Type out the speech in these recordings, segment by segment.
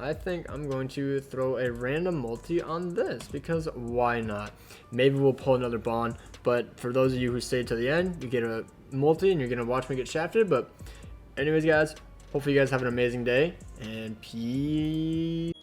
I think I'm going to throw a random multi on this, because why not? Maybe we'll pull another bond, but for those of you who stayed to the end, you get a multi and you're going to watch me get shafted. But anyways, guys, hopefully you guys have an amazing day, and peace.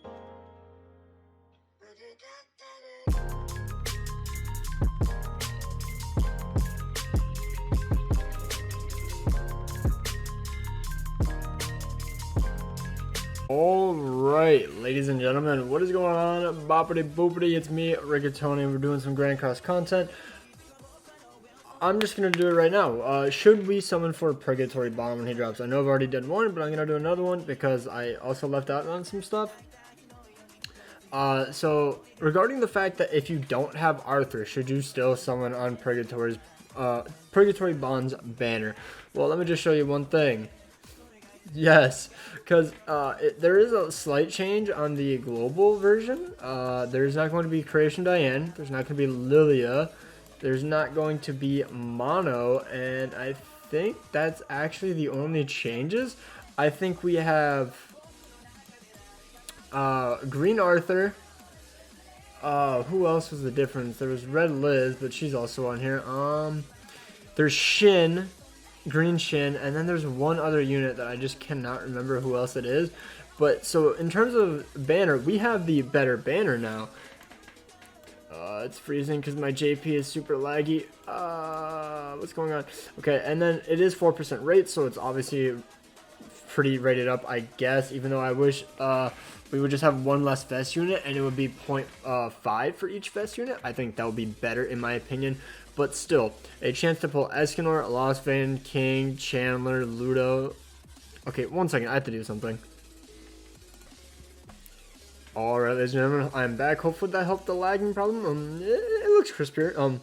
Alright, ladies and gentlemen, what is going on? Boppity boopity, it's me, RiggaTony, and we're doing some Grand Cross content. I'm just going to do it right now. Should we summon for Purgatory Bomb when he drops? I know I've already done one, but I'm going to do another one because I also left out on some stuff. So, regarding the fact that if you don't have Arthur, should you still summon on Purgatory Bond's banner? Well, let me just show you one thing. Yes, because there is a slight change on the global version. There's not going to be Creation Diane. There's not going to be Lilia. There's not going to be Mono. And I think that's actually the only changes. I think we have Green Arthur. Who else was the difference? There was Red Liz, but she's also on here. There's Shin. Green Shin, and then there's one other unit that I just cannot remember who else it is. But so in terms of banner, we have the better banner now. It's freezing because my JP is super laggy. What's going on? Okay, and then it is 4% rate, so it's obviously pretty rated up, I guess, even though I wish we would just have one less vest unit and it would be 0.5 for each vest unit. I think that would be better in my opinion. But still, a chance to pull Escanor, Lost Vein, King, Chandler, Ludo. Okay, one second, I have to do something. Alright, ladies and gentlemen, I'm back. Hopefully that helped the lagging problem. It looks crispier.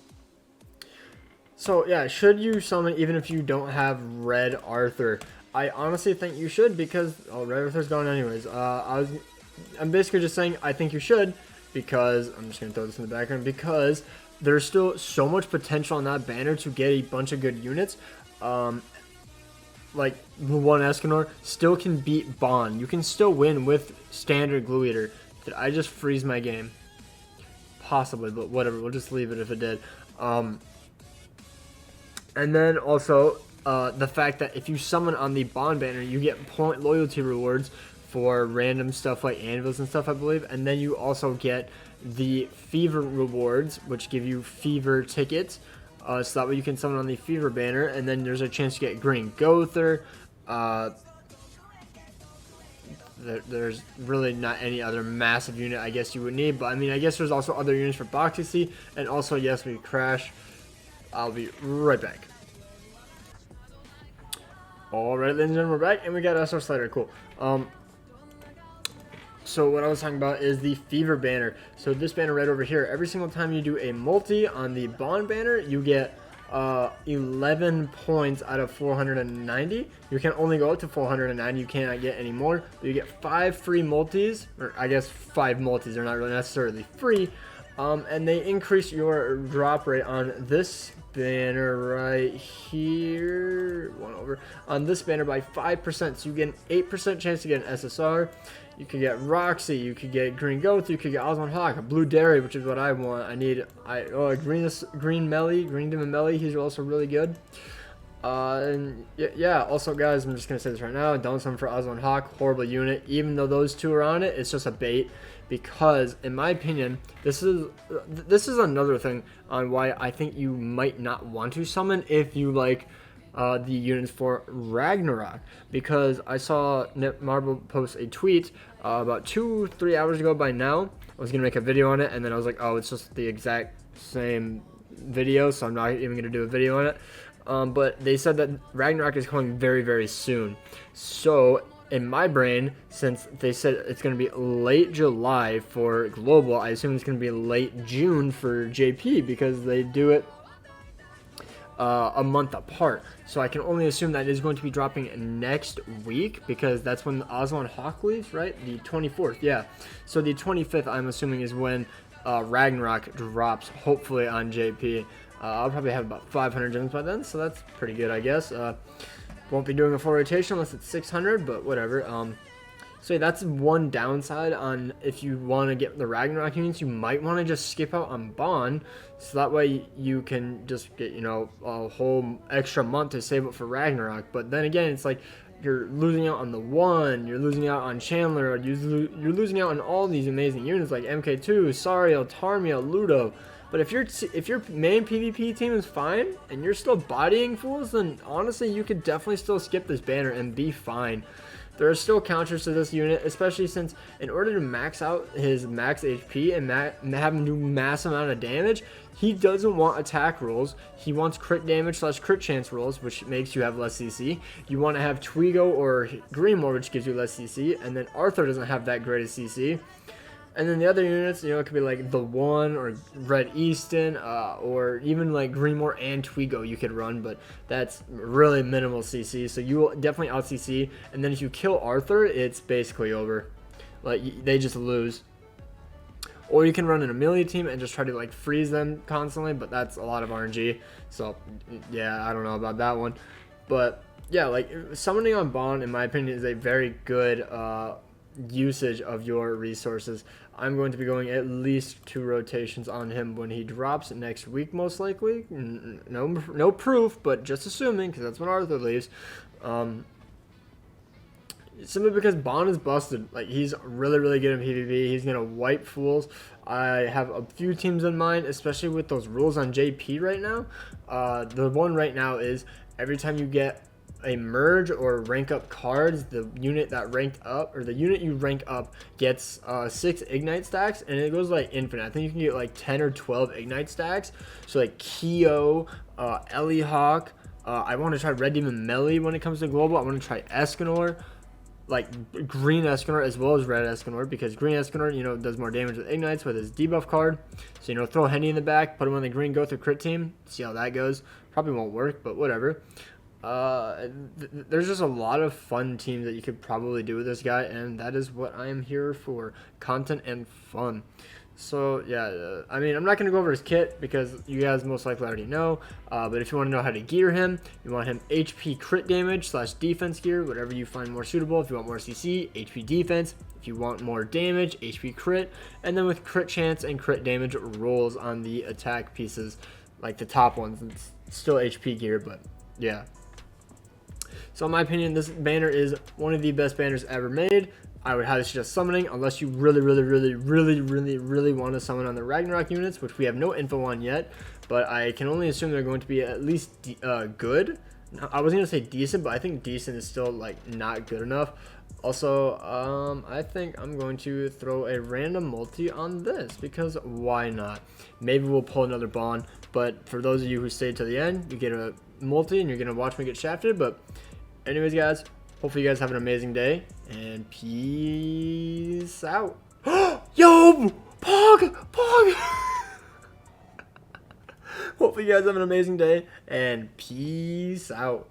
So yeah, should you summon even if you don't have Red Arthur? I honestly think you should, because Red Arthur's gone anyways. I'm basically just saying I think you should, because I'm just gonna throw this in the background, because there's still so much potential on that banner to get a bunch of good units. Like the one Escanor still can beat Bond. You can still win with standard Glue Eater. Did I just freeze my game? Possibly, but whatever. We'll just leave it if it did. And then also the fact that if you summon on the Bond banner, you get point loyalty rewards for random stuff like anvils and stuff, I believe. And then you also get the Fever rewards, which give you Fever tickets. So that way you can summon on the Fever banner, and then there's a chance to get Green Gother. There's really not any other massive unit I guess you would need, but I mean, I guess there's also other units for Boxy, and also, yes, we crash. I'll be right back. Alright, ladies and gentlemen, we're back, and we got SR Slider. Cool. So what I was talking about is the Fever banner. So this banner right over here, every single time you do a multi on the Bond banner, you get 11 points out of 490. You can only go up to 490. You cannot get any more. But you get 5 free multis, or I guess 5 multis are not really necessarily free. And they increase your drop rate on this banner right here, on this banner by 5%. So you get an 8% chance to get an SSR. You could get Roxy, you could get Green Goth, you could get Osmond Hawk, a Blue Dairy, which is what I want. I need Green Melly, Green Demon Melly, he's also really good. And yeah, also guys, I'm just gonna say this right now, don't summon for Osmond Hawk, horrible unit. Even though those two are on it, it's just a bait, because in my opinion, this is another thing on why I think you might not want to summon if you like the units for Ragnarok, because I saw Nip Marble post a tweet about 2-3 hours ago. By now I was gonna make a video on it, and then I was like, oh, it's just the exact same video, so I'm not even gonna do a video on it. But they said that Ragnarok is coming very, very soon. So in my brain, since they said it's going to be late July for global, I assume it's going to be late June for JP, because they do it a month apart. So I can only assume that is going to be dropping next week, because that's when Osmond Hawk leaves, right? The 24th, yeah. So the 25th, I'm assuming, is when Ragnarok drops, hopefully on JP. I'll probably have about 500 gems by then, so that's pretty good, I guess. Won't be doing a full rotation unless it's 600, but whatever. So yeah, that's one downside on if you want to get the Ragnarok units. You might want to just skip out on Bond, so that way you can just get, you know, a whole extra month to save up for Ragnarok. But then again, it's like you're losing out on the one, you're losing out on Chandler, you're losing out on all these amazing units like MK2, Sariel, Tarmia, Ludo. But if your main PvP team is fine and you're still bodying fools, then honestly you could definitely still skip this banner and be fine. There are still counters to this unit, especially since in order to max out his max HP and have him do mass amount of damage, he doesn't want attack rolls. He wants crit damage / crit chance rolls, which makes you have less CC. You want to have Twigo or Greenmore, which gives you less CC, and then Arthur doesn't have that great of CC. And then the other units, you know, it could be like the One or Red Easton, or even like Greenmore and Twigo you could run, but that's really minimal CC, so you will definitely out CC. And then if you kill Arthur, it's basically over. Like, they just lose. Or you can run an Amelia team and just try to like freeze them constantly, but that's a lot of RNG. So yeah, I don't know about that one. But yeah, like summoning on Bond, in my opinion, is a very good usage of your resources. I'm going to be going at least 2 rotations on him when he drops next week, most likely. No proof, but just assuming, because that's when Arthur leaves. Simply because Bond is busted. Like, he's really, really good in PvP. He's gonna wipe fools. I have a few teams in mind, especially with those rules on JP right now. The one right now is every time you get a merge or rank up cards, the unit that ranked up, or the unit you rank up, gets 6 ignite stacks, and it goes like infinite. I think you can get like 10 or 12 ignite stacks. So like Keo, Ellie Hawk, I want to try Red Demon Melee when it comes to global. I want to try Escanor, like green Escanor as well as red Escanor, because green Escanor, you know, does more damage with ignites with his debuff card. So, you know, throw Henny in the back, put him on the green, go through crit team, see how that goes. Probably won't work, but whatever. There's just a lot of fun teams that you could probably do with this guy, and that is what I am here for, content and fun. So yeah, I mean, I'm not going to go over his kit because you guys most likely already know, but if you want to know how to gear him, you want him HP crit damage / defense gear, whatever you find more suitable. If you want more CC, HP defense. If you want more damage, HP crit, and then with crit chance and crit damage rolls on the attack pieces, like the top ones. It's still HP gear, but yeah. So in my opinion, this banner is one of the best banners ever made. I would highly suggest summoning, unless you really want to summon on the Ragnarok units, which we have no info on yet, but I can only assume they're going to be at least good. I was going to say decent, but I think decent is still like not good enough. Also, I think I'm going to throw a random multi on this, because why not? Maybe we'll pull another Bond, but for those of you who stayed to the end, you get a multi and you're going to watch me get shafted. But anyways, guys, hopefully you guys have an amazing day, and peace out. Yo! Pog! Hopefully you guys have an amazing day, and peace out.